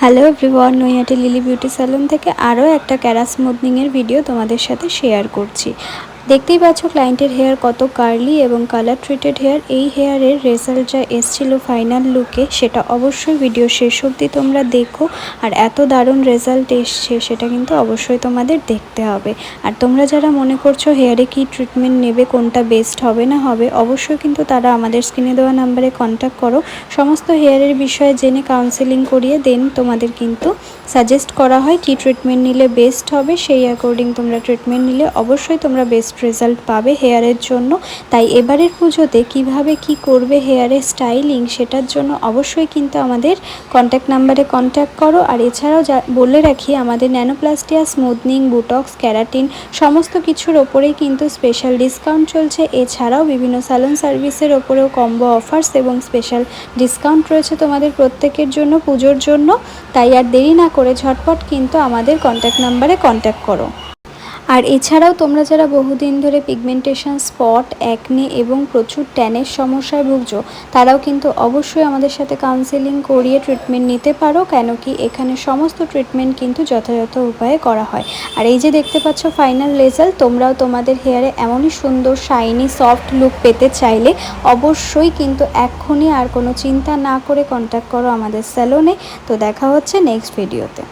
Hello everyone, Naihati lily beauty salon থেকে আরও একটা ক্যারা স্মুথনিংয়ের ভিডিও তোমাদের সাথে শেয়ার করছি। দেখতেই পাচ্ছ ক্লায়েন্টের হেয়ার কত কার্লি এবং কালার ট্রিটেড হেয়ার। এই হেয়ারের রেজাল্ট যা এসেছিল ফাইনাল লুকে, সেটা অবশ্যই ভিডিও শেষ অবধি তোমরা দেখো। আর এত দারুণ রেজাল্ট এসছে সেটা কিন্তু অবশ্যই তোমাদের দেখতে হবে। আর তোমরা যারা মনে করছো হেয়ারে কি ট্রিটমেন্ট নেবে, কোনটা বেস্ট হবে না হবে, অবশ্যই কিন্তু তারা আমাদের স্ক্রিনে দেওয়া নাম্বারে কন্ট্যাক্ট করো। সমস্ত হেয়ারের বিষয়ে জেনে কাউন্সেলিং করিয়ে দেন তোমাদের কিন্তু সাজেস্ট করা হয় কি ট্রিটমেন্ট নিলে বেস্ট হবে। সেই অ্যাকর্ডিং তোমরা ট্রিটমেন্ট নিলে অবশ্যই তোমরা বেস্ট রেজাল্ট পাবে হেয়ারের জন্য। তাই এবারের পুজোতে কিভাবে কি করবে হেয়ারের স্টাইলিং, সেটার জন্য অবশ্যই কিন্তু আমাদের কন্ট্যাক্ট নাম্বারে কন্ট্যাক্ট করো। আর এছাড়াও বলে রাখি, আমাদের ন্যানোপ্লাস্টিয়া, স্মুথনিং, বুটক্স, ক্যারাটিন সমস্ত কিছুর ওপরেই কিন্তু স্পেশাল ডিসকাউন্ট চলছে। এছাড়াও বিভিন্ন স্যালন সার্ভিসের ওপরেও কম্বো অফার্স এবং স্পেশাল ডিসকাউন্ট রয়েছে তোমাদের প্রত্যেকের জন্য পুজোর জন্য। তাই আর দেরি না করে ঝটপট কিন্তু আমাদের কন্ট্যাক্ট নাম্বারে কন্ট্যাক্ট করো। আর এছাড়াও তোমরা যারা বহুদিন ধরে পিগমেন্টেশন, স্পট, অ্যাকনে এবং প্রচুর ট্যানের সমস্যায় ভুগছো, তারাও কিন্তু অবশ্যই আমাদের সাথে কাউন্সেলিং করিয়ে ট্রিটমেন্ট নিতে পারো। কেন কি এখানে সমস্ত ট্রিটমেন্ট কিন্তু যথাযথ উপায়ে করা হয়। আর এই যে দেখতে পাচ্ছ ফাইনাল রেজাল্ট, তোমরাও তোমাদের হেয়ারে এমনই সুন্দর শাইনি সফট লুক পেতে চাইলে অবশ্যই কিন্তু এক্ষুনি আর কোনো চিন্তা না করে কন্ট্যাক্ট করো আমাদের স্যালনে। তো দেখা হচ্ছে নেক্সট ভিডিওতে।